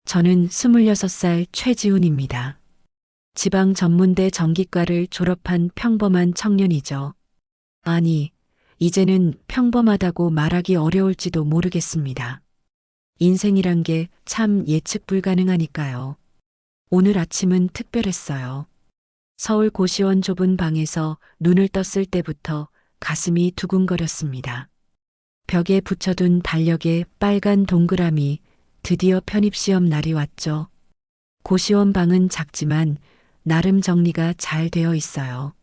저는 26살 최지훈입니다. 지방 전문대 전기과를 졸업한 평범한 청년이죠. 아니, 이제는 평범하다고 말하기 어려울지도 모르겠습니다. 인생이란 게 참 예측 불가능하니까요. 오늘 아침은 특별했어요. 서울 고시원 좁은 방에서 눈을 떴을 때부터 가슴이 두근거렸습니다. 벽에 붙여둔 달력에 빨간 동그라미, 드디어 편입시험 날이 왔죠. 고시원 방은 작지만 나름 정리가 잘 되어 있어요.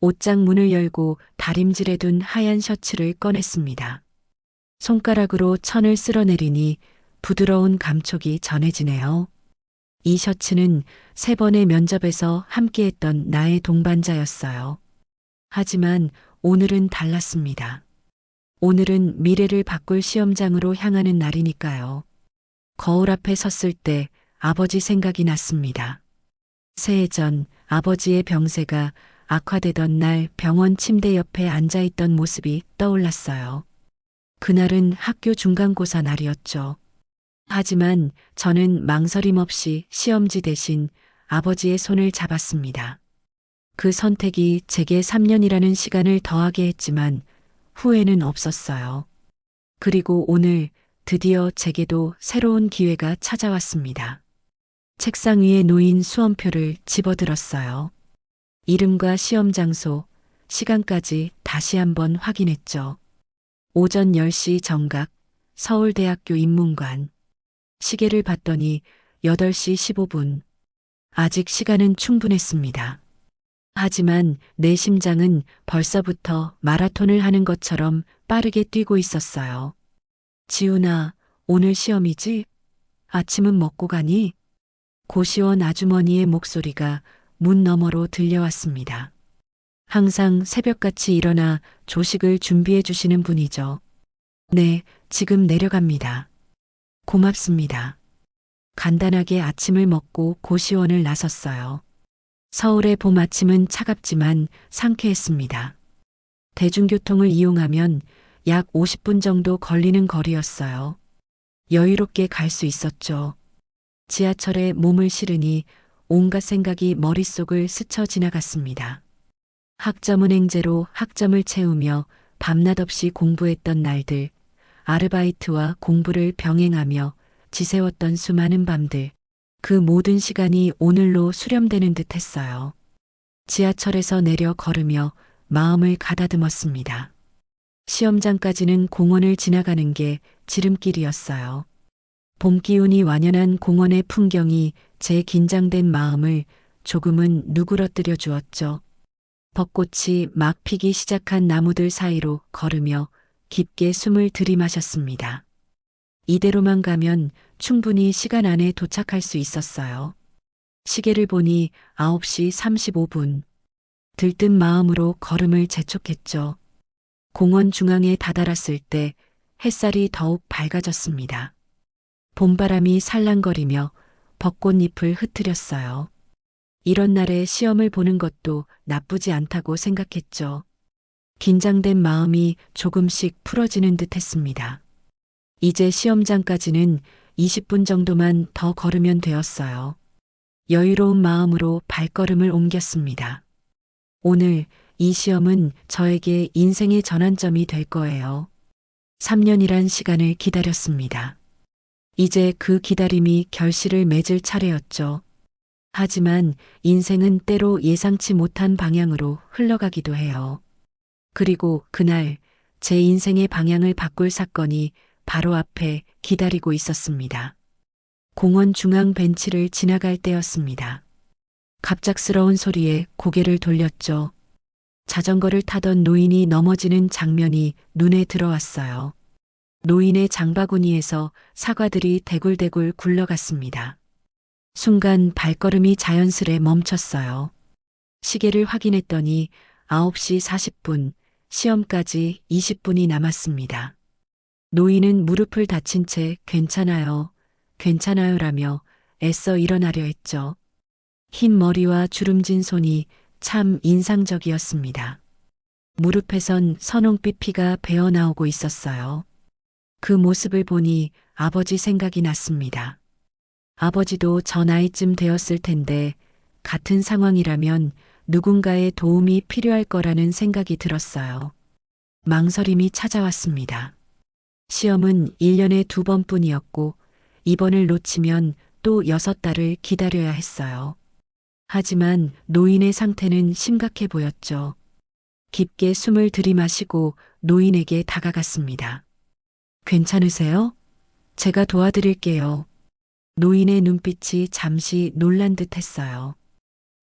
옷장 문을 열고 다림질에 둔 하얀 셔츠를 꺼냈습니다. 손가락으로 천을 쓸어내리니 부드러운 감촉이 전해지네요. 이 셔츠는 3번의 면접에서 함께했던 나의 동반자였어요. 하지만 오늘은 달랐습니다. 오늘은 미래를 바꿀 시험장으로 향하는 날이니까요. 거울 앞에 섰을 때 아버지 생각이 났습니다. 새해 전 아버지의 병세가 악화되던 날 병원 침대 옆에 앉아있던 모습이 떠올랐어요. 그날은 학교 중간고사 날이었죠. 하지만 저는 망설임 없이 시험지 대신 아버지의 손을 잡았습니다. 그 선택이 제게 3년이라는 시간을 더하게 했지만 후회는 없었어요. 그리고 오늘 드디어 제게도 새로운 기회가 찾아왔습니다. 책상 위에 놓인 수험표를 집어들었어요. 이름과 시험 장소, 시간까지 다시 한번 확인했죠. 오전 10시 정각, 서울대학교 인문관. 시계를 봤더니 8시 15분. 아직 시간은 충분했습니다. 하지만 내 심장은 벌써부터 마라톤을 하는 것처럼 빠르게 뛰고 있었어요. 지훈아, 오늘 시험이지? 아침은 먹고 가니? 고시원 아주머니의 목소리가 문 너머로 들려왔습니다. 항상 새벽같이 일어나 조식을 준비해 주시는 분이죠. 네, 지금 내려갑니다. 고맙습니다. 간단하게 아침을 먹고 고시원을 나섰어요. 서울의 봄 아침은 차갑지만 상쾌했습니다. 대중교통을 이용하면 약 50분 정도 걸리는 거리였어요. 여유롭게 갈 수 있었죠. 지하철에 몸을 실으니 온갖 생각이 머릿속을 스쳐 지나갔습니다. 학점은행제로 학점을 채우며 밤낮 없이 공부했던 날들, 아르바이트와 공부를 병행하며 지새웠던 수많은 밤들, 그 모든 시간이 오늘로 수렴되는 듯 했어요. 지하철에서 내려 걸으며 마음을 가다듬었습니다. 시험장까지는 공원을 지나가는 게 지름길이었어요. 봄 기운이 완연한 공원의 풍경이 제 긴장된 마음을 조금은 누그러뜨려 주었죠. 벚꽃이 막 피기 시작한 나무들 사이로 걸으며 깊게 숨을 들이마셨습니다. 이대로만 가면 충분히 시간 안에 도착할 수 있었어요. 시계를 보니 9시 35분. 들뜬 마음으로 걸음을 재촉했죠. 공원 중앙에 다다랐을 때 햇살이 더욱 밝아졌습니다. 봄바람이 살랑거리며 벚꽃잎을 흩트렸어요. 이런 날에 시험을 보는 것도 나쁘지 않다고 생각했죠. 긴장된 마음이 조금씩 풀어지는 듯 했습니다. 이제 시험장까지는 20분 정도만 더 걸으면 되었어요. 여유로운 마음으로 발걸음을 옮겼습니다. 오늘 이 시험은 저에게 인생의 전환점이 될 거예요. 3년이란 시간을 기다렸습니다. 이제 그 기다림이 결실을 맺을 차례였죠. 하지만 인생은 때로 예상치 못한 방향으로 흘러가기도 해요. 그리고 그날 제 인생의 방향을 바꿀 사건이 바로 앞에 기다리고 있었습니다. 공원 중앙 벤치를 지나갈 때였습니다. 갑작스러운 소리에 고개를 돌렸죠. 자전거를 타던 노인이 넘어지는 장면이 눈에 들어왔어요. 노인의 장바구니에서 사과들이 대굴대굴 굴러갔습니다. 순간 발걸음이 자연스레 멈췄어요. 시계를 확인했더니 9시 40분, 시험까지 20분이 남았습니다. 노인은 무릎을 다친 채 괜찮아요, 괜찮아요라며 애써 일어나려 했죠. 흰 머리와 주름진 손이 참 인상적이었습니다. 무릎에선 선홍빛 피가 배어나오고 있었어요. 그 모습을 보니 아버지 생각이 났습니다. 아버지도 저 나이쯤 되었을 텐데 같은 상황이라면 누군가의 도움이 필요할 거라는 생각이 들었어요. 망설임이 찾아왔습니다. 시험은 1년에 2번뿐이었고 이번을 놓치면 또 6달을 기다려야 했어요. 하지만 노인의 상태는 심각해 보였죠. 깊게 숨을 들이마시고 노인에게 다가갔습니다. 괜찮으세요? 제가 도와드릴게요. 노인의 눈빛이 잠시 놀란 듯 했어요.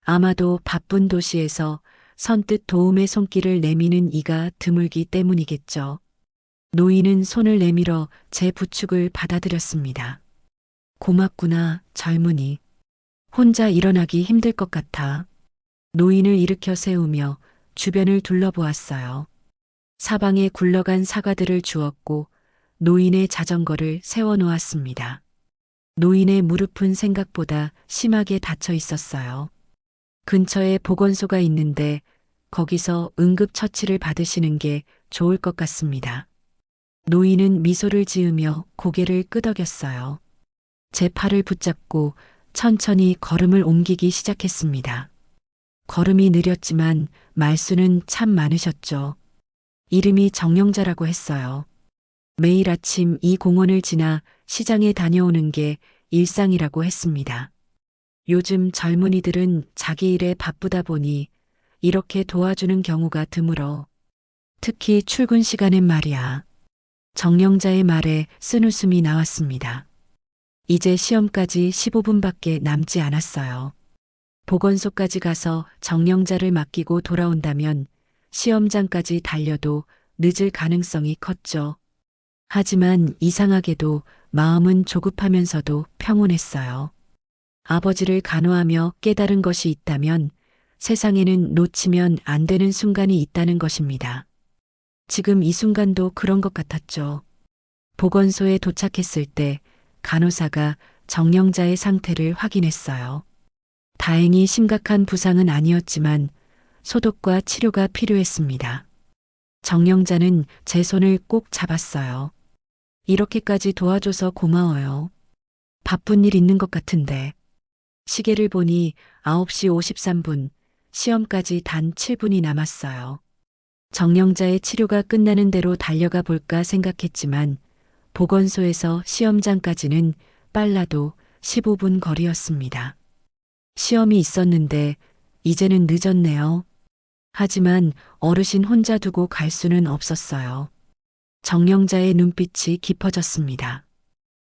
아마도 바쁜 도시에서 선뜻 도움의 손길을 내미는 이가 드물기 때문이겠죠. 노인은 손을 내밀어 제 부축을 받아들였습니다. 고맙구나, 젊은이. 혼자 일어나기 힘들 것 같아. 노인을 일으켜 세우며 주변을 둘러보았어요. 사방에 굴러간 사과들을 주었고 노인의 자전거를 세워놓았습니다. 노인의 무릎은 생각보다 심하게 다쳐 있었어요. 근처에 보건소가 있는데 거기서 응급처치를 받으시는 게 좋을 것 같습니다. 노인은 미소를 지으며 고개를 끄덕였어요. 제 팔을 붙잡고 천천히 걸음을 옮기기 시작했습니다. 걸음이 느렸지만 말수는 참 많으셨죠. 이름이 정영자라고 했어요. 매일 아침 이 공원을 지나 시장에 다녀오는 게 일상이라고 했습니다. 요즘 젊은이들은 자기 일에 바쁘다 보니 이렇게 도와주는 경우가 드물어. 특히 출근 시간엔 말이야. 정영자의 말에 쓴웃음이 나왔습니다. 이제 시험까지 15분밖에 남지 않았어요. 보건소까지 가서 정영자를 맡기고 돌아온다면 시험장까지 달려도 늦을 가능성이 컸죠. 하지만 이상하게도 마음은 조급하면서도 평온했어요. 아버지를 간호하며 깨달은 것이 있다면 세상에는 놓치면 안 되는 순간이 있다는 것입니다. 지금 이 순간도 그런 것 같았죠. 보건소에 도착했을 때 간호사가 정영자의 상태를 확인했어요. 다행히 심각한 부상은 아니었지만 소독과 치료가 필요했습니다. 정영자는 제 손을 꼭 잡았어요. 이렇게까지 도와줘서 고마워요. 바쁜 일 있는 것 같은데. 시계를 보니 9시 53분, 시험까지 단 7분이 남았어요. 정영자의 치료가 끝나는 대로 달려가 볼까 생각했지만 보건소에서 시험장까지는 빨라도 15분 거리였습니다. 시험이 있었는데 이제는 늦었네요. 하지만 어르신 혼자 두고 갈 수는 없었어요. 정영자의 눈빛이 깊어졌습니다.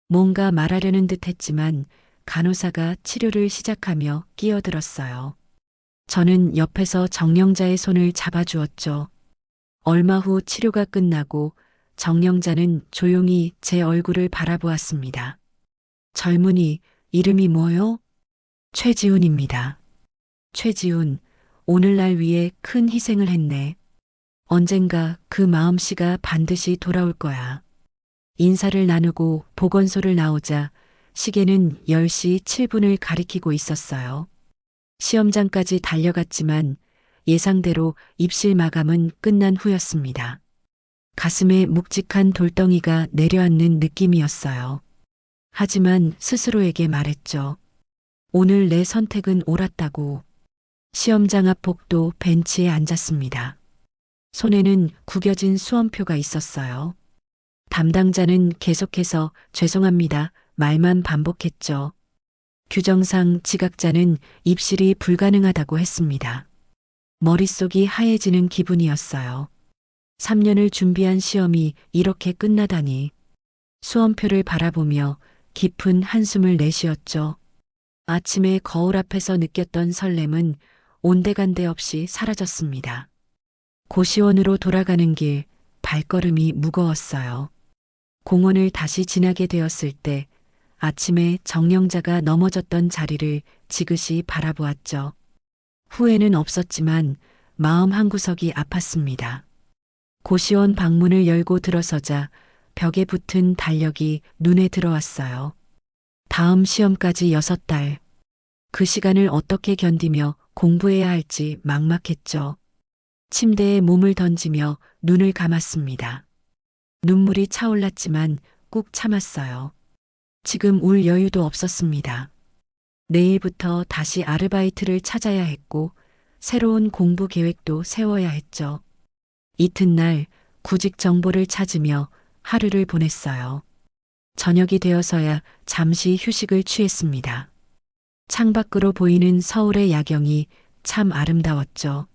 뭔가 말하려는 듯 했지만 간호사가 치료를 시작하며 끼어들었어요. 저는 옆에서 정영자의 손을 잡아주었죠. 얼마 후 치료가 끝나고 정영자는 조용히 제 얼굴을 바라보았습니다. 젊은이, 이름이 뭐요? 최지훈입니다. 최지훈, 오늘날 위해 큰 희생을 했네. 언젠가 그 마음씨가 반드시 돌아올 거야. 인사를 나누고 보건소를 나오자 시계는 10시 7분을 가리키고 있었어요. 시험장까지 달려갔지만 예상대로 입실 마감은 끝난 후였습니다. 가슴에 묵직한 돌덩이가 내려앉는 느낌이었어요. 하지만 스스로에게 말했죠. 오늘 내 선택은 옳았다고. 시험장 앞 복도 벤치에 앉았습니다. 손에는 구겨진 수험표가 있었어요. 담당자는 계속해서 죄송합니다. 말만 반복했죠. 규정상 지각자는 입실이 불가능하다고 했습니다. 머릿속이 하얘지는 기분이었어요. 3년을 준비한 시험이 이렇게 끝나다니. 수험표를 바라보며 깊은 한숨을 내쉬었죠. 아침에 거울 앞에서 느꼈던 설렘은 온데간데 없이 사라졌습니다. 고시원으로 돌아가는 길, 발걸음이 무거웠어요. 공원을 다시 지나게 되었을 때 아침에 정영자가 넘어졌던 자리를 지그시 바라보았죠. 후회는 없었지만 마음 한구석이 아팠습니다. 고시원 방문을 열고 들어서자 벽에 붙은 달력이 눈에 들어왔어요. 다음 시험까지 6달. 그 시간을 어떻게 견디며 공부해야 할지 막막했죠. 침대에 몸을 던지며 눈을 감았습니다. 눈물이 차올랐지만 꾹 참았어요. 지금 울 여유도 없었습니다. 내일부터 다시 아르바이트를 찾아야 했고 새로운 공부 계획도 세워야 했죠. 이튿날 구직 정보를 찾으며 하루를 보냈어요. 저녁이 되어서야 잠시 휴식을 취했습니다. 창밖으로 보이는 서울의 야경이 참 아름다웠죠.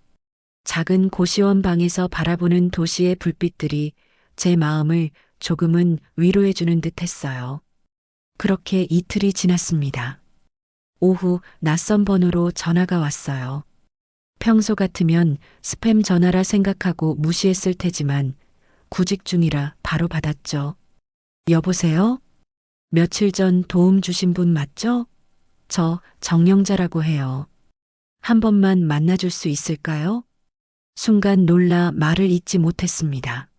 작은 고시원 방에서 바라보는 도시의 불빛들이 제 마음을 조금은 위로해주는 듯 했어요. 그렇게 이틀이 지났습니다. 오후 낯선 번호로 전화가 왔어요. 평소 같으면 스팸 전화라 생각하고 무시했을 테지만 구직 중이라 바로 받았죠. 여보세요? 며칠 전 도움 주신 분 맞죠? 저 정영자라고 해요. 한 번만 만나줄 수 있을까요? 순간 놀라 말을 잇지 못했습니다.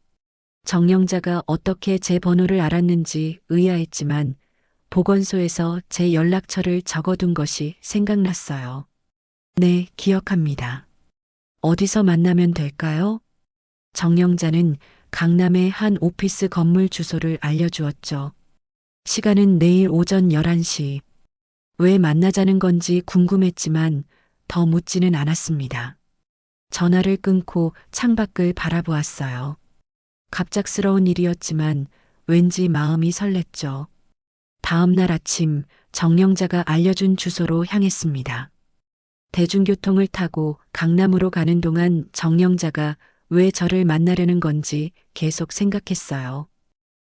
정영자가 어떻게 제 번호를 알았는지 의아했지만 보건소에서 제 연락처를 적어둔 것이 생각났어요. 네, 기억합니다. 어디서 만나면 될까요? 정영자는 강남의 한 오피스 건물 주소를 알려주었죠. 시간은 내일 오전 11시. 왜 만나자는 건지 궁금했지만 더 묻지는 않았습니다. 전화를 끊고 창밖을 바라보았어요. 갑작스러운 일이었지만 왠지 마음이 설렜죠. 다음 날 아침 정영자가 알려준 주소로 향했습니다. 대중교통을 타고 강남으로 가는 동안 정영자가 왜 저를 만나려는 건지 계속 생각했어요.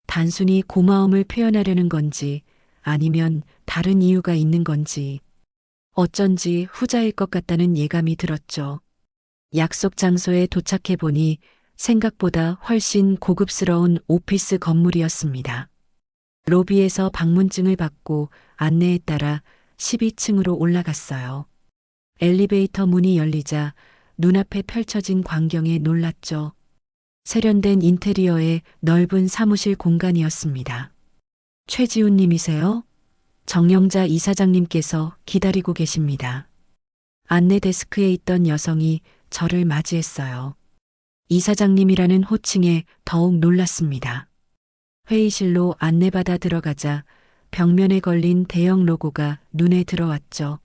단순히 고마움을 표현하려는 건지 아니면 다른 이유가 있는 건지 어쩐지 후자일 것 같다는 예감이 들었죠. 약속 장소에 도착해 보니 생각보다 훨씬 고급스러운 오피스 건물이었습니다. 로비에서 방문증을 받고 안내에 따라 12층으로 올라갔어요. 엘리베이터 문이 열리자 눈앞에 펼쳐진 광경에 놀랐죠. 세련된 인테리어의 넓은 사무실 공간이었습니다. 최지훈 님이세요? 정영자 이사장님께서 기다리고 계십니다. 안내 데스크에 있던 여성이 저를 맞이했어요. 이사장님이라는 호칭에 더욱 놀랐습니다. 회의실로 안내받아 들어가자 벽면에 걸린 대형 로고가 눈에 들어왔죠.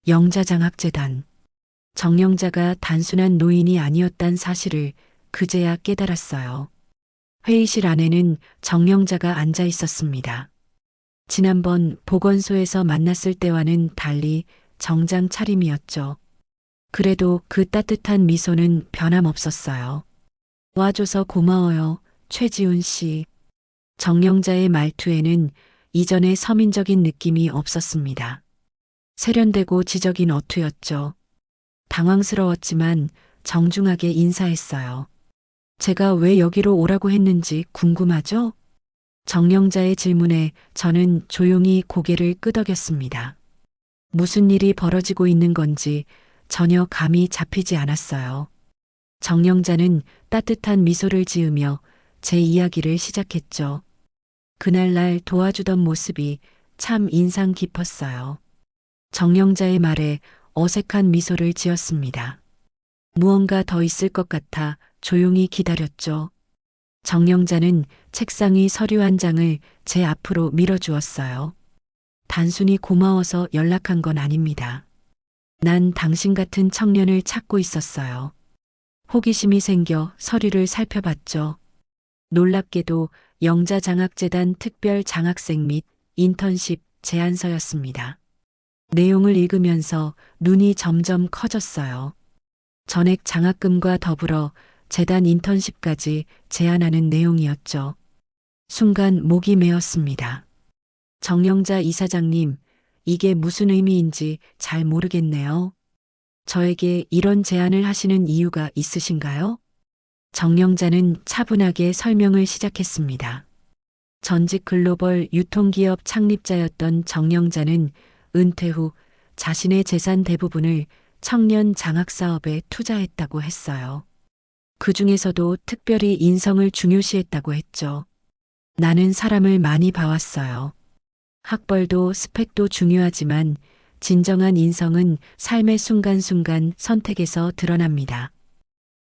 영자장학재단. 정영자가 단순한 노인이 아니었단 사실을 그제야 깨달았어요. 회의실 안에는 정영자가 앉아 있었습니다. 지난번 보건소에서 만났을 때와는 달리 정장 차림이었죠. 그래도 그 따뜻한 미소는 변함없었어요. 와줘서 고마워요, 최지훈 씨. 정영자의 말투에는 이전의 서민적인 느낌이 없었습니다. 세련되고 지적인 어투였죠. 당황스러웠지만 정중하게 인사했어요. 제가 왜 여기로 오라고 했는지 궁금하죠? 정영자의 질문에 저는 조용히 고개를 끄덕였습니다. 무슨 일이 벌어지고 있는 건지 전혀 감이 잡히지 않았어요. 정영자는 따뜻한 미소를 지으며 제 이야기를 시작했죠. 그날날 도와주던 모습이 참 인상 깊었어요. 정영자의 말에 어색한 미소를 지었습니다. 무언가 더 있을 것 같아 조용히 기다렸죠. 정영자는 책상 위 서류 한 장을 제 앞으로 밀어주었어요. 단순히 고마워서 연락한 건 아닙니다. 난 당신 같은 청년을 찾고 있었어요. 호기심이 생겨 서류를 살펴봤죠. 놀랍게도 영자장학재단 특별 장학생 및 인턴십 제안서였습니다. 내용을 읽으면서 눈이 점점 커졌어요. 전액 장학금과 더불어 재단 인턴십까지 제안하는 내용이었죠. 순간 목이 메었습니다. 정영자 이사장님, 이게 무슨 의미인지 잘 모르겠네요. 저에게 이런 제안을 하시는 이유가 있으신가요? 정영자는 차분하게 설명을 시작했습니다. 전직 글로벌 유통기업 창립자였던 정영자는 은퇴 후 자신의 재산 대부분을 청년 장학 사업에 투자했다고 했어요. 그 중에서도 특별히 인성을 중요시했다고 했죠. 나는 사람을 많이 봐왔어요. 학벌도 스펙도 중요하지만 진정한 인성은 삶의 순간순간 선택에서 드러납니다.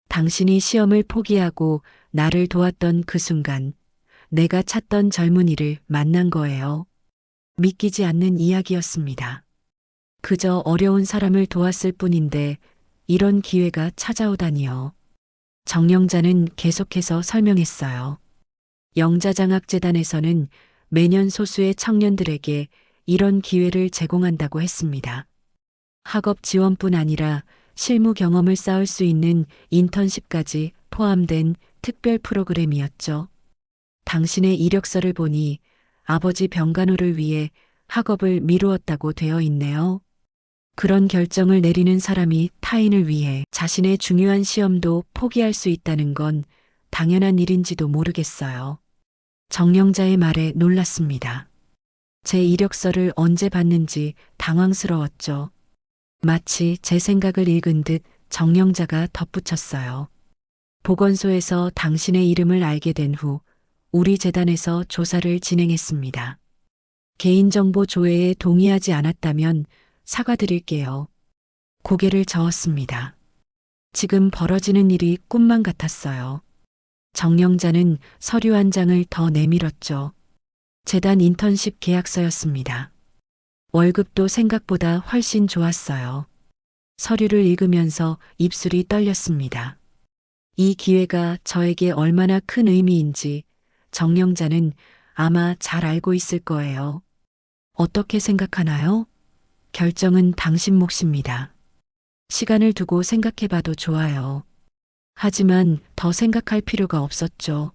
당신이 시험을 포기하고 나를 도왔던 그 순간 내가 찾던 젊은이를 만난 거예요. 믿기지 않는 이야기였습니다. 그저 어려운 사람을 도왔을 뿐인데 이런 기회가 찾아오다니요. 정영자는 계속해서 설명했어요. 영자장학재단에서는 매년 소수의 청년들에게 이런 기회를 제공한다고 했습니다. 학업 지원뿐 아니라 실무 경험을 쌓을 수 있는 인턴십까지 포함된 특별 프로그램이었죠. 당신의 이력서를 보니 아버지 병간호를 위해 학업을 미루었다고 되어 있네요. 그런 결정을 내리는 사람이 타인을 위해 자신의 중요한 시험도 포기할 수 있다는 건 당연한 일인지도 모르겠어요. 정영자의 말에 놀랐습니다. 제 이력서를 언제 봤는지 당황스러웠죠. 마치 제 생각을 읽은 듯 정영자가 덧붙였어요. 보건소에서 당신의 이름을 알게 된 후 우리 재단에서 조사를 진행했습니다. 개인정보 조회에 동의하지 않았다면 사과드릴게요. 고개를 저었습니다. 지금 벌어지는 일이 꿈만 같았어요. 정영자는 서류 한 장을 더 내밀었죠. 재단 인턴십 계약서였습니다. 월급도 생각보다 훨씬 좋았어요. 서류를 읽으면서 입술이 떨렸습니다. 이 기회가 저에게 얼마나 큰 의미인지 정영자는 아마 잘 알고 있을 거예요. 어떻게 생각하나요? 결정은 당신 몫입니다. 시간을 두고 생각해봐도 좋아요. 하지만 더 생각할 필요가 없었죠.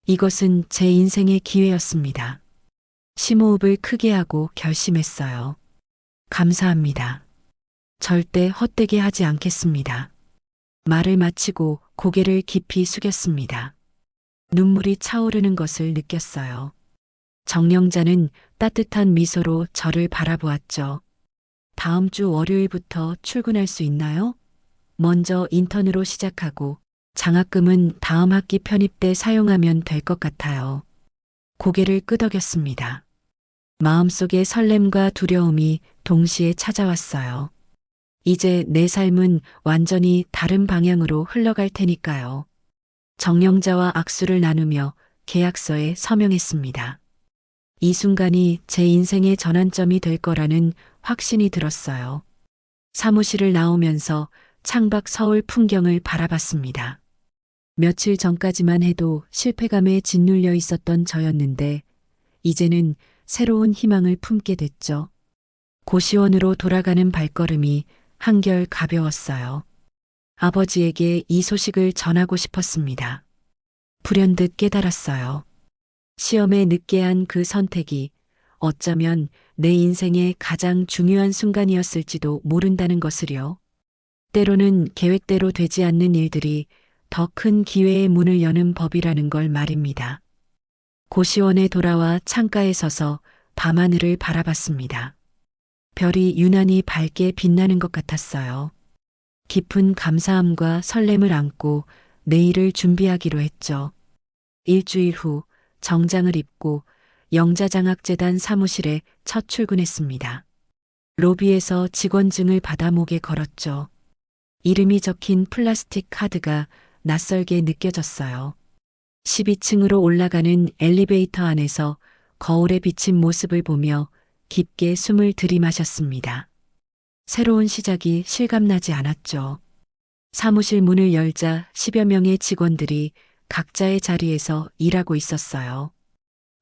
이것은 제 인생의 기회였습니다. 심호흡을 크게 하고 결심했어요. 감사합니다. 절대 헛되게 하지 않겠습니다. 말을 마치고 고개를 깊이 숙였습니다. 눈물이 차오르는 것을 느꼈어요. 정영자는 따뜻한 미소로 저를 바라보았죠. 다음 주 월요일부터 출근할 수 있나요? 먼저 인턴으로 시작하고 장학금은 다음 학기 편입 때 사용하면 될 것 같아요. 고개를 끄덕였습니다. 마음속에 설렘과 두려움이 동시에 찾아왔어요. 이제 내 삶은 완전히 다른 방향으로 흘러갈 테니까요. 정영자와 악수를 나누며 계약서에 서명했습니다. 이 순간이 제 인생의 전환점이 될 거라는 확신이 들었어요. 사무실을 나오면서 창밖 서울 풍경을 바라봤습니다. 며칠 전까지만 해도 실패감에 짓눌려 있었던 저였는데 이제는 새로운 희망을 품게 됐죠. 고시원으로 돌아가는 발걸음이 한결 가벼웠어요. 아버지에게 이 소식을 전하고 싶었습니다. 불현듯 깨달았어요. 시험에 늦게 한 그 선택이 어쩌면 내 인생의 가장 중요한 순간이었을지도 모른다는 것을요. 때로는 계획대로 되지 않는 일들이 더 큰 기회의 문을 여는 법이라는 걸 말입니다. 고시원에 돌아와 창가에 서서 밤하늘을 바라봤습니다. 별이 유난히 밝게 빛나는 것 같았어요. 깊은 감사함과 설렘을 안고 내일을 준비하기로 했죠. 일주일 후 정장을 입고 영자장학재단 사무실에 첫 출근했습니다. 로비에서 직원증을 받아 목에 걸었죠. 이름이 적힌 플라스틱 카드가 낯설게 느껴졌어요. 12층으로 올라가는 엘리베이터 안에서 거울에 비친 모습을 보며 깊게 숨을 들이마셨습니다. 새로운 시작이 실감나지 않았죠. 사무실 문을 열자 10여 명의 직원들이 각자의 자리에서 일하고 있었어요.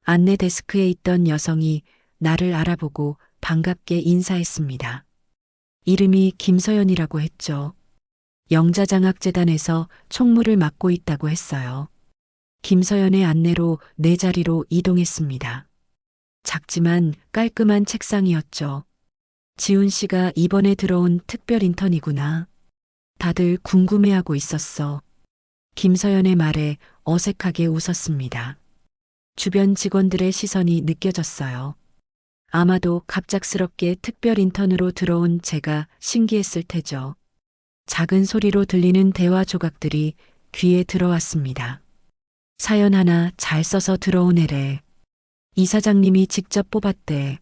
안내 데스크에 있던 여성이 나를 알아보고 반갑게 인사했습니다. 이름이 김서연이라고 했죠. 영자장학재단에서 총무를 맡고 있다고 했어요. 김서연의 안내로 내 자리로 이동했습니다. 작지만 깔끔한 책상이었죠. 지훈 씨가 이번에 들어온 특별 인턴이구나. 다들 궁금해하고 있었어. 김서연의 말에 어색하게 웃었습니다. 주변 직원들의 시선이 느껴졌어요. 아마도 갑작스럽게 특별 인턴으로 들어온 제가 신기했을 테죠. 작은 소리로 들리는 대화 조각들이 귀에 들어왔습니다. 사연 하나 잘 써서 들어온 애래. 이사장님이 직접 뽑았대.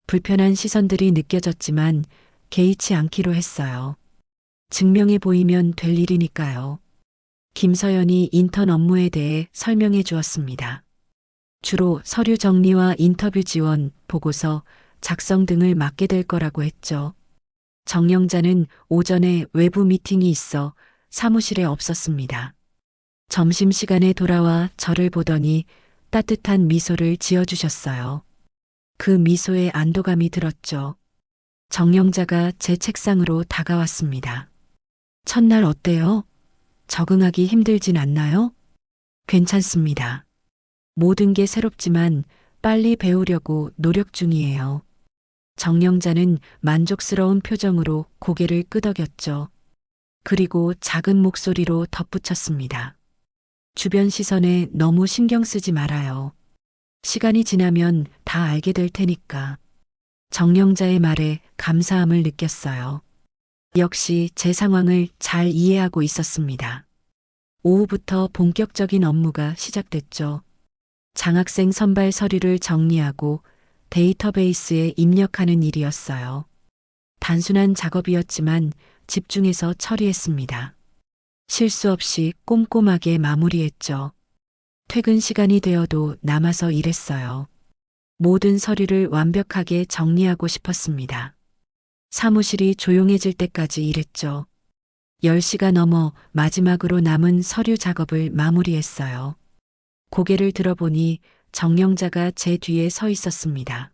불편한 시선들이 느껴졌지만 개의치 않기로 했어요. 증명해 보이면 될 일이니까요. 김서연이 인턴 업무에 대해 설명해 주었습니다. 주로 서류 정리와 인터뷰 지원, 보고서, 작성 등을 맡게 될 거라고 했죠. 정영자는 오전에 외부 미팅이 있어 사무실에 없었습니다. 점심시간에 돌아와 저를 보더니 따뜻한 미소를 지어주셨어요. 그 미소에 안도감이 들었죠. 정영자가 제 책상으로 다가왔습니다. 첫날 어때요? 적응하기 힘들진 않나요? 괜찮습니다. 모든 게 새롭지만 빨리 배우려고 노력 중이에요. 정영자는 만족스러운 표정으로 고개를 끄덕였죠. 그리고 작은 목소리로 덧붙였습니다. 주변 시선에 너무 신경 쓰지 말아요. 시간이 지나면 다 알게 될 테니까. 정영자의 말에 감사함을 느꼈어요. 역시 제 상황을 잘 이해하고 있었습니다. 오후부터 본격적인 업무가 시작됐죠. 장학생 선발 서류를 정리하고 데이터베이스에 입력하는 일이었어요. 단순한 작업이었지만 집중해서 처리했습니다. 실수 없이 꼼꼼하게 마무리했죠. 퇴근 시간이 되어도 남아서 일했어요. 모든 서류를 완벽하게 정리하고 싶었습니다. 사무실이 조용해질 때까지 일했죠. 10시가 넘어 마지막으로 남은 서류 작업을 마무리했어요. 고개를 들어보니 정영자가 제 뒤에 서 있었습니다.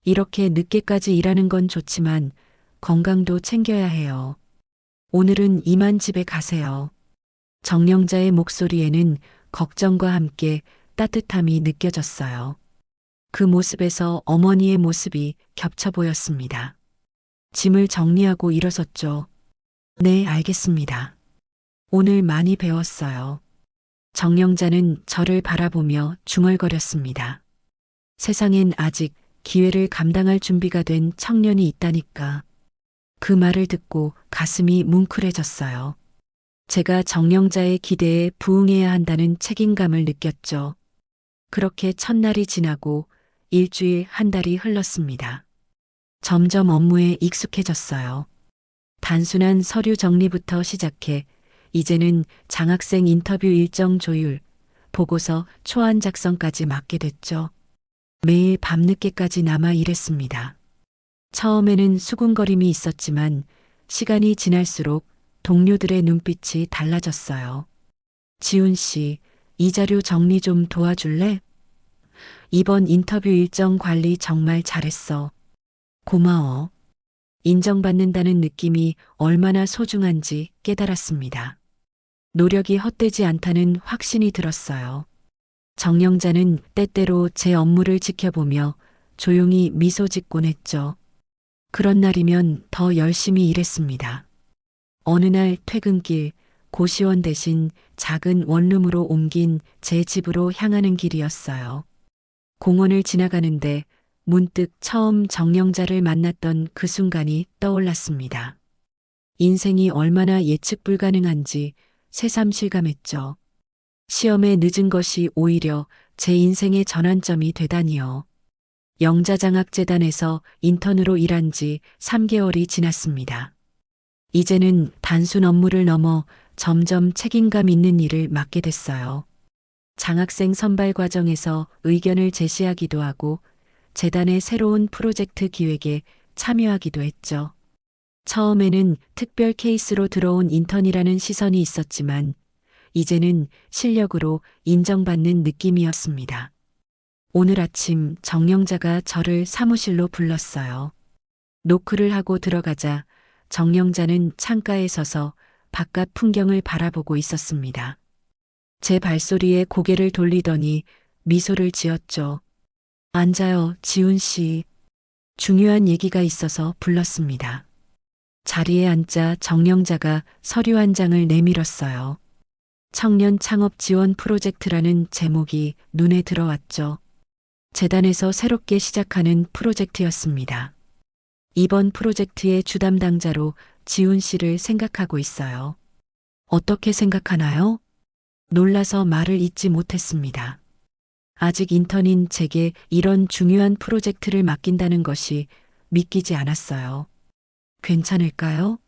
이렇게 늦게까지 일하는 건 좋지만 건강도 챙겨야 해요. 오늘은 이만 집에 가세요. 정영자의 목소리에는 걱정과 함께 따뜻함이 느껴졌어요. 그 모습에서 어머니의 모습이 겹쳐 보였습니다. 짐을 정리하고 일어섰죠. 네, 알겠습니다. 오늘 많이 배웠어요. 정영자는 저를 바라보며 중얼거렸습니다. 세상엔 아직 기회를 감당할 준비가 된 청년이 있다니까. 그 말을 듣고 가슴이 뭉클해졌어요. 제가 정영자의 기대에 부응해야 한다는 책임감을 느꼈죠. 그렇게 첫날이 지나고 일주일, 한 달이 흘렀습니다. 점점 업무에 익숙해졌어요. 단순한 서류 정리부터 시작해 이제는 장학생 인터뷰 일정 조율, 보고서 초안 작성까지 맡게 됐죠. 매일 밤늦게까지 남아 일했습니다. 처음에는 수군거림이 있었지만 시간이 지날수록 동료들의 눈빛이 달라졌어요. 지훈 씨, 이 자료 정리 좀 도와줄래? 이번 인터뷰 일정 관리 정말 잘했어. 고마워. 인정받는다는 느낌이 얼마나 소중한지 깨달았습니다. 노력이 헛되지 않다는 확신이 들었어요. 정영자는 때때로 제 업무를 지켜보며 조용히 미소 짓곤 했죠. 그런 날이면 더 열심히 일했습니다. 어느 날 퇴근길, 고시원 대신 작은 원룸으로 옮긴 제 집으로 향하는 길이었어요. 공원을 지나가는데 문득 처음 정영자를 만났던 그 순간이 떠올랐습니다. 인생이 얼마나 예측 불가능한지 새삼 실감했죠. 시험에 늦은 것이 오히려 제 인생의 전환점이 되다니요. 영자장학재단에서 인턴으로 일한 지 3개월이 지났습니다. 이제는 단순 업무를 넘어 점점 책임감 있는 일을 맡게 됐어요. 장학생 선발 과정에서 의견을 제시하기도 하고 재단의 새로운 프로젝트 기획에 참여하기도 했죠. 처음에는 특별 케이스로 들어온 인턴이라는 시선이 있었지만 이제는 실력으로 인정받는 느낌이었습니다. 오늘 아침 정영자가 저를 사무실로 불렀어요. 노크를 하고 들어가자 정영자는 창가에 서서 바깥 풍경을 바라보고 있었습니다. 제 발소리에 고개를 돌리더니 미소를 지었죠. 앉아요, 지훈 씨. 중요한 얘기가 있어서 불렀습니다. 자리에 앉자 정영자가 서류 한 장을 내밀었어요. 청년 창업 지원 프로젝트라는 제목이 눈에 들어왔죠. 재단에서 새롭게 시작하는 프로젝트였습니다. 이번 프로젝트의 주담당자로 지훈 씨를 생각하고 있어요. 어떻게 생각하나요? 놀라서 말을 잇지 못했습니다. 아직 인턴인 제게 이런 중요한 프로젝트를 맡긴다는 것이 믿기지 않았어요. 괜찮을까요?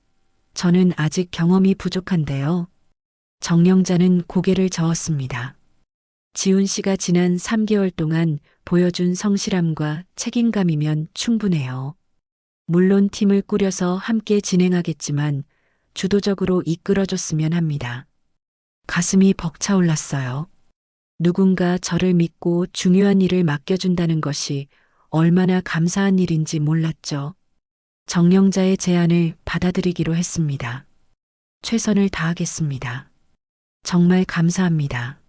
저는 아직 경험이 부족한데요. 정영자는 고개를 저었습니다. 지훈 씨가 지난 3개월 동안 보여준 성실함과 책임감이면 충분해요. 물론 팀을 꾸려서 함께 진행하겠지만 주도적으로 이끌어줬으면 합니다. 가슴이 벅차올랐어요. 누군가 저를 믿고 중요한 일을 맡겨준다는 것이 얼마나 감사한 일인지 몰랐죠. 정령자의 제안을 받아들이기로 했습니다. 최선을 다하겠습니다. 정말 감사합니다.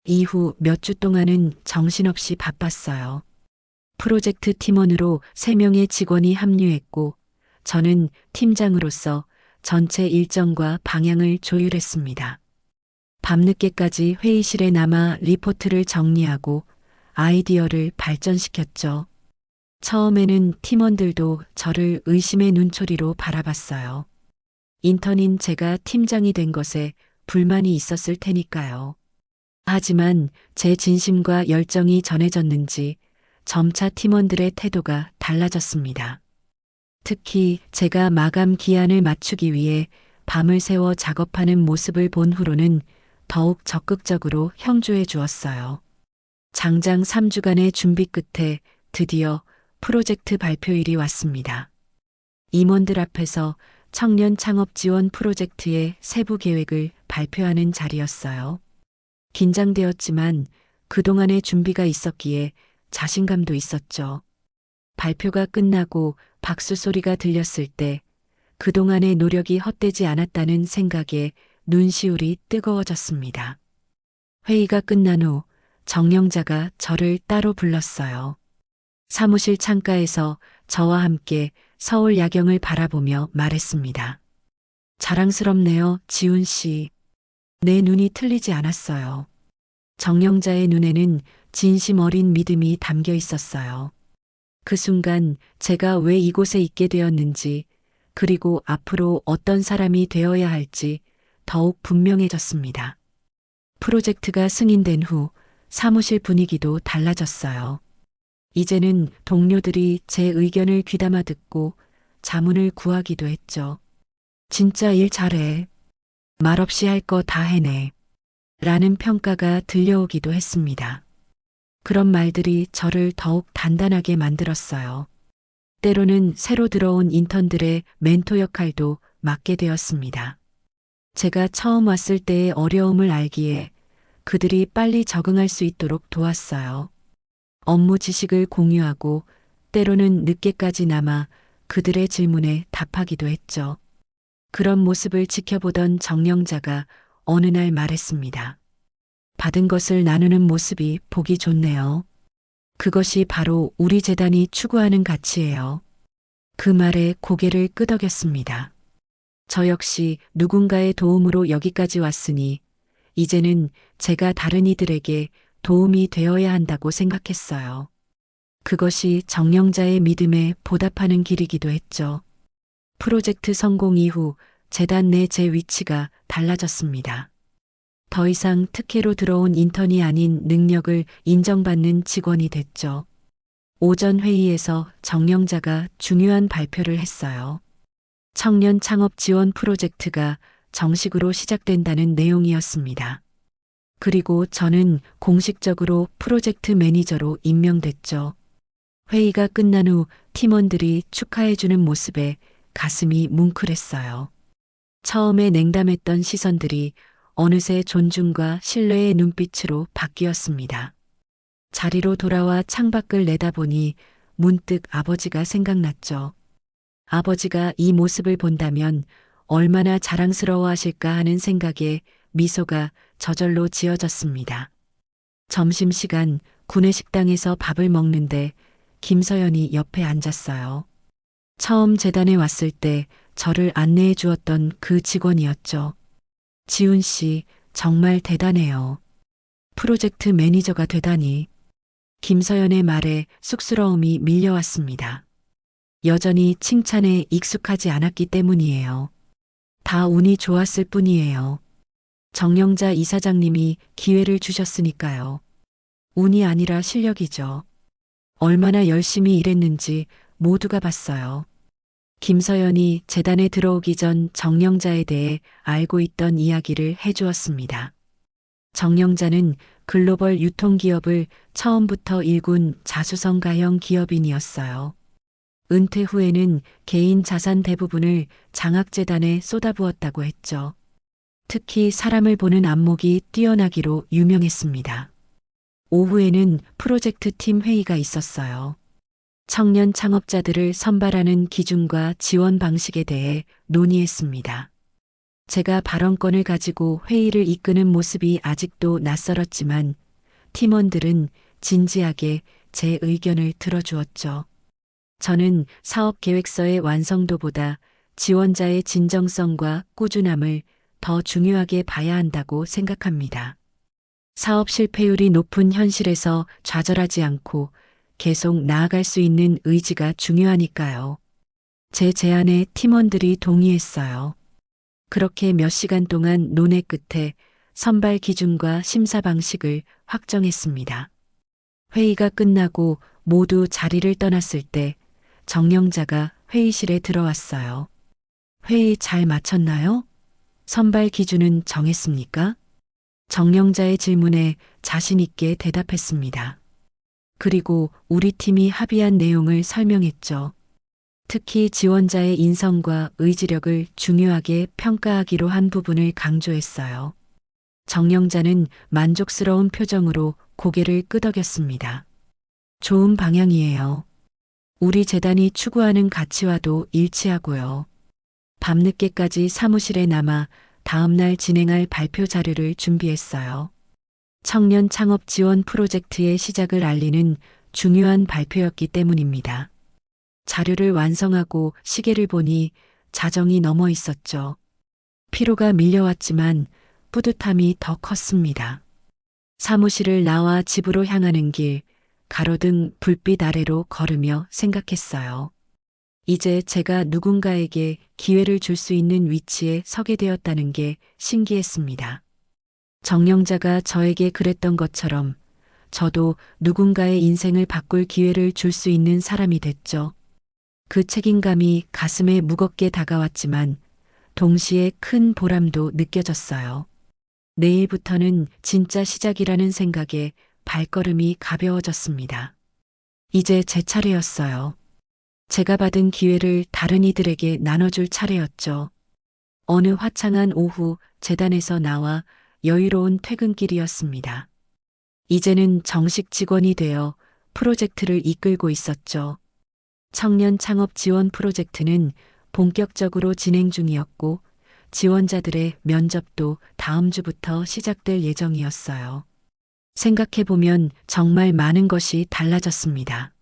이후 몇 주 동안은 정신없이 바빴어요. 프로젝트 팀원으로 3명의 직원이 합류했고, 저는 팀장으로서 전체 일정과 방향을 조율했습니다. 밤늦게까지 회의실에 남아 리포트를 정리하고 아이디어를 발전시켰죠. 처음에는 팀원들도 저를 의심의 눈초리로 바라봤어요. 인턴인 제가 팀장이 된 것에 불만이 있었을 테니까요. 하지만 제 진심과 열정이 전해졌는지 점차 팀원들의 태도가 달라졌습니다. 특히 제가 마감 기한을 맞추기 위해 밤을 새워 작업하는 모습을 본 후로는 더욱 적극적으로 형조해 주었어요. 장장 3주간의 준비 끝에 드디어 프로젝트 발표일이 왔습니다. 임원들 앞에서 청년 창업 지원 프로젝트의 세부 계획을 발표하는 자리였어요. 긴장되었지만 그동안의 준비가 있었기에 자신감도 있었죠. 발표가 끝나고 박수 소리가 들렸을 때 그동안의 노력이 헛되지 않았다는 생각에 눈시울이 뜨거워졌습니다. 회의가 끝난 후 정령자가 저를 따로 불렀어요. 사무실 창가에서 저와 함께 서울 야경을 바라보며 말했습니다. 자랑스럽네요, 지훈 씨. 내 눈이 틀리지 않았어요. 정령자의 눈에는 진심 어린 믿음이 담겨 있었어요. 그 순간 제가 왜 이곳에 있게 되었는지, 그리고 앞으로 어떤 사람이 되어야 할지 더욱 분명해졌습니다. 프로젝트가 승인된 후 사무실 분위기도 달라졌어요. 이제는 동료들이 제 의견을 귀담아 듣고 자문을 구하기도 했죠. 진짜 일 잘해. 말없이 할 거 다 해내. 라는 평가가 들려오기도 했습니다. 그런 말들이 저를 더욱 단단하게 만들었어요. 때로는 새로 들어온 인턴들의 멘토 역할도 맡게 되었습니다. 제가 처음 왔을 때의 어려움을 알기에 그들이 빨리 적응할 수 있도록 도왔어요. 업무 지식을 공유하고 때로는 늦게까지 남아 그들의 질문에 답하기도 했죠. 그런 모습을 지켜보던 정령자가 어느 날 말했습니다. 받은 것을 나누는 모습이 보기 좋네요. 그것이 바로 우리 재단이 추구하는 가치예요. 그 말에 고개를 끄덕였습니다. 저 역시 누군가의 도움으로 여기까지 왔으니 이제는 제가 다른 이들에게 도움이 되어야 한다고 생각했어요. 그것이 정령자의 믿음에 보답하는 길이기도 했죠. 프로젝트 성공 이후 재단 내 제 위치가 달라졌습니다. 더 이상 특혜로 들어온 인턴이 아닌 능력을 인정받는 직원이 됐죠. 오전 회의에서 정령자가 중요한 발표를 했어요. 청년 창업 지원 프로젝트가 정식으로 시작된다는 내용이었습니다. 그리고 저는 공식적으로 프로젝트 매니저로 임명됐죠. 회의가 끝난 후 팀원들이 축하해주는 모습에 가슴이 뭉클했어요. 처음에 냉담했던 시선들이 어느새 존중과 신뢰의 눈빛으로 바뀌었습니다. 자리로 돌아와 창밖을 내다보니 문득 아버지가 생각났죠. 아버지가 이 모습을 본다면 얼마나 자랑스러워하실까 하는 생각에 미소가 저절로 지어졌습니다. 점심시간 구내식당에서 밥을 먹는데 김서연이 옆에 앉았어요. 처음 재단에 왔을 때 저를 안내해 주었던 그 직원이었죠. 지훈 씨, 정말 대단해요. 프로젝트 매니저가 되다니. 김서연의 말에 쑥스러움이 밀려왔습니다. 여전히 칭찬에 익숙하지 않았기 때문이에요. 다 운이 좋았을 뿐이에요. 정령자 이사장님이 기회를 주셨으니까요. 운이 아니라 실력이죠. 얼마나 열심히 일했는지 모두가 봤어요. 김서연이 재단에 들어오기 전 정령자에 대해 알고 있던 이야기를 해주었습니다. 정영자는 글로벌 유통기업을 처음부터 일군 자수성가형 기업인이었어요. 은퇴 후에는 개인 자산 대부분을 장학재단에 쏟아부었다고 했죠. 특히 사람을 보는 안목이 뛰어나기로 유명했습니다. 오후에는 프로젝트 팀 회의가 있었어요. 청년 창업자들을 선발하는 기준과 지원 방식에 대해 논의했습니다. 제가 발언권을 가지고 회의를 이끄는 모습이 아직도 낯설었지만 팀원들은 진지하게 제 의견을 들어주었죠. 저는 사업 계획서의 완성도보다 지원자의 진정성과 꾸준함을 더 중요하게 봐야 한다고 생각합니다. 사업 실패율이 높은 현실에서 좌절하지 않고 계속 나아갈 수 있는 의지가 중요하니까요. 제 제안에 팀원들이 동의했어요. 그렇게 몇 시간 동안 논의 끝에 선발 기준과 심사 방식을 확정했습니다. 회의가 끝나고 모두 자리를 떠났을 때 정영자가 회의실에 들어왔어요. 회의 잘 마쳤나요? 선발 기준은 정했습니까? 정영자의 질문에 자신 있게 대답했습니다. 그리고 우리 팀이 합의한 내용을 설명했죠. 특히 지원자의 인성과 의지력을 중요하게 평가하기로 한 부분을 강조했어요. 정영자는 만족스러운 표정으로 고개를 끄덕였습니다. 좋은 방향이에요. 우리 재단이 추구하는 가치와도 일치하고요. 밤늦게까지 사무실에 남아 다음날 진행할 발표 자료를 준비했어요. 청년 창업 지원 프로젝트의 시작을 알리는 중요한 발표였기 때문입니다. 자료를 완성하고 시계를 보니 자정이 넘어 있었죠. 피로가 밀려왔지만 뿌듯함이 더 컸습니다. 사무실을 나와 집으로 향하는 길, 가로등 불빛 아래로 걸으며 생각했어요. 이제 제가 누군가에게 기회를 줄 수 있는 위치에 서게 되었다는 게 신기했습니다. 정영자가 저에게 그랬던 것처럼 저도 누군가의 인생을 바꿀 기회를 줄 수 있는 사람이 됐죠. 그 책임감이 가슴에 무겁게 다가왔지만 동시에 큰 보람도 느껴졌어요. 내일부터는 진짜 시작이라는 생각에 발걸음이 가벼워졌습니다. 이제 제 차례였어요. 제가 받은 기회를 다른 이들에게 나눠줄 차례였죠. 어느 화창한 오후 재단에서 나와 여유로운 퇴근길이었습니다. 이제는 정식 직원이 되어 프로젝트를 이끌고 있었죠. 청년 창업 지원 프로젝트는 본격적으로 진행 중이었고 지원자들의 면접도 다음 주부터 시작될 예정이었어요. 생각해보면 정말 많은 것이 달라졌습니다.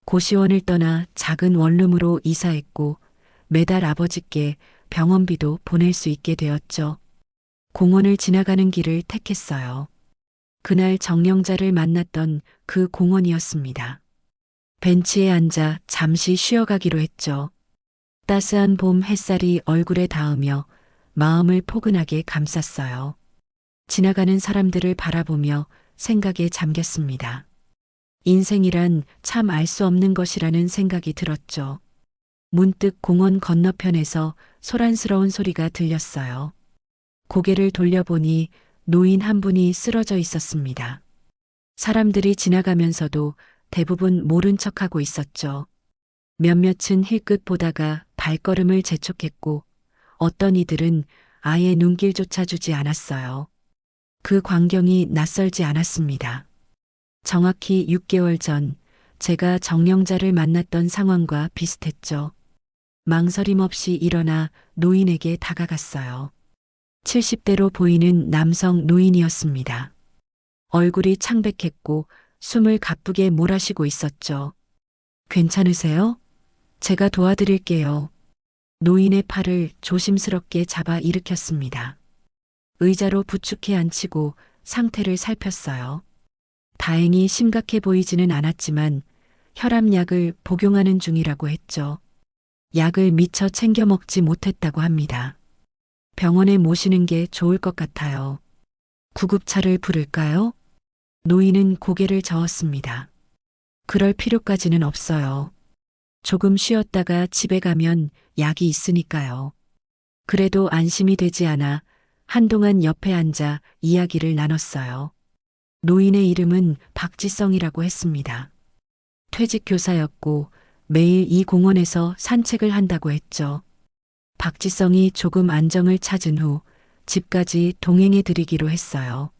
고시원을 떠나 작은 원룸으로 이사했고 매달 아버지께 병원비도 보낼 수 있게 되었죠. 공원을 지나가는 길을 택했어요. 그날 정영자를 만났던 그 공원이었습니다. 벤치에 앉아 잠시 쉬어가기로 했죠. 따스한 봄 햇살이 얼굴에 닿으며 마음을 포근하게 감쌌어요. 지나가는 사람들을 바라보며 생각에 잠겼습니다. 인생이란 참 알 수 없는 것이라는 생각이 들었죠. 문득 공원 건너편에서 소란스러운 소리가 들렸어요. 고개를 돌려보니 노인 한 분이 쓰러져 있었습니다. 사람들이 지나가면서도 대부분 모른 척하고 있었죠. 몇몇은 힐끗 보다가 발걸음을 재촉했고 어떤 이들은 아예 눈길조차 주지 않았어요. 그 광경이 낯설지 않았습니다. 정확히 6개월 전 제가 정영자를 만났던 상황과 비슷했죠. 망설임 없이 일어나 노인에게 다가갔어요. 70대로 보이는 남성 노인이었습니다. 얼굴이 창백했고 숨을 가쁘게 몰아쉬고 있었죠. 괜찮으세요? 제가 도와드릴게요. 노인의 팔을 조심스럽게 잡아 일으켰습니다. 의자로 부축해 앉히고 상태를 살폈어요. 다행히 심각해 보이지는 않았지만 혈압약을 복용하는 중이라고 했죠. 약을 미처 챙겨 먹지 못했다고 합니다. 병원에 모시는 게 좋을 것 같아요. 구급차를 부를까요? 노인은 고개를 저었습니다. 그럴 필요까지는 없어요. 조금 쉬었다가 집에 가면 약이 있으니까요. 그래도 안심이 되지 않아 한동안 옆에 앉아 이야기를 나눴어요. 노인의 이름은 박지성이라고 했습니다. 퇴직 교사였고 매일 이 공원에서 산책을 한다고 했죠. 박지성이 조금 안정을 찾은 후 집까지 동행해 드리기로 했어요.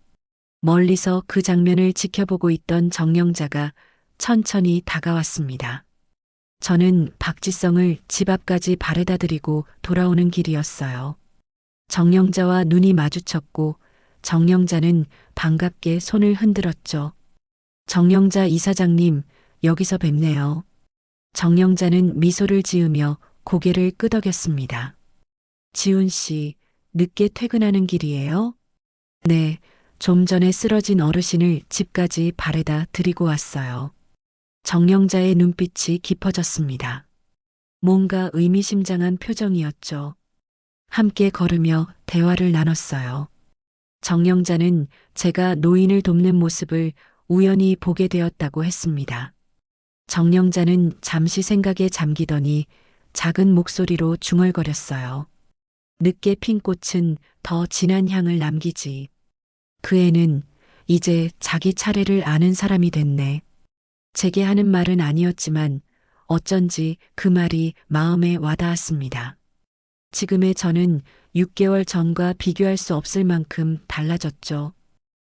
멀리서 그 장면을 지켜보고 있던 정영자가 천천히 다가왔습니다. 저는 박지성을 집 앞까지 바래다 드리고 돌아오는 길이었어요. 정영자와 눈이 마주쳤고 정영자는 반갑게 손을 흔들었죠. 정영자 이사장님, 여기서 뵙네요. 정영자는 미소를 지으며 고개를 끄덕였습니다. 지훈 씨, 늦게 퇴근하는 길이에요? 네, 좀 전에 쓰러진 어르신을 집까지 바래다 드리고 왔어요. 정영자의 눈빛이 깊어졌습니다. 뭔가 의미심장한 표정이었죠. 함께 걸으며 대화를 나눴어요. 정영자는 제가 노인을 돕는 모습을 우연히 보게 되었다고 했습니다. 정영자는 잠시 생각에 잠기더니 작은 목소리로 중얼거렸어요. 늦게 핀 꽃은 더 진한 향을 남기지. 그 애는 이제 자기 차례를 아는 사람이 됐네. 제게 하는 말은 아니었지만 어쩐지 그 말이 마음에 와닿았습니다. 지금의 저는 6개월 전과 비교할 수 없을 만큼 달라졌죠.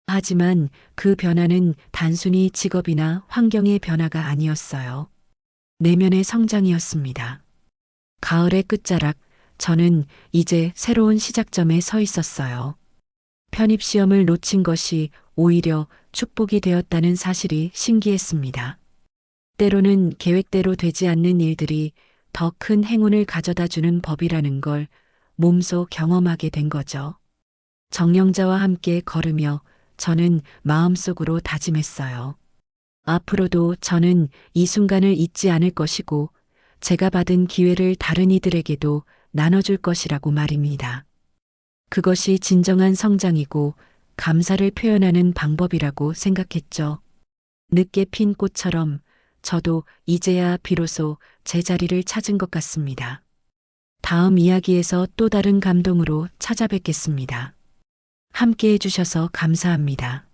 하지만 그 변화는 단순히 직업이나 환경의 변화가 아니었어요. 내면의 성장이었습니다. 가을의 끝자락, 저는 이제 새로운 시작점에 서 있었어요. 편입시험을 놓친 것이 오히려 축복이 되었다는 사실이 신기했습니다. 때로는 계획대로 되지 않는 일들이 더 큰 행운을 가져다 주는 법이라는 걸 몸소 경험하게 된 거죠. 정영자와 함께 걸으며 저는 마음속으로 다짐했어요. 앞으로도 저는 이 순간을 잊지 않을 것이고 제가 받은 기회를 다른 이들에게도 나눠줄 것이라고 말입니다. 그것이 진정한 성장이고 감사를 표현하는 방법이라고 생각했죠. 늦게 핀 꽃처럼 저도 이제야 비로소 제 자리를 찾은 것 같습니다. 다음 이야기에서 또 다른 감동으로 찾아뵙겠습니다. 함께 해주셔서 감사합니다.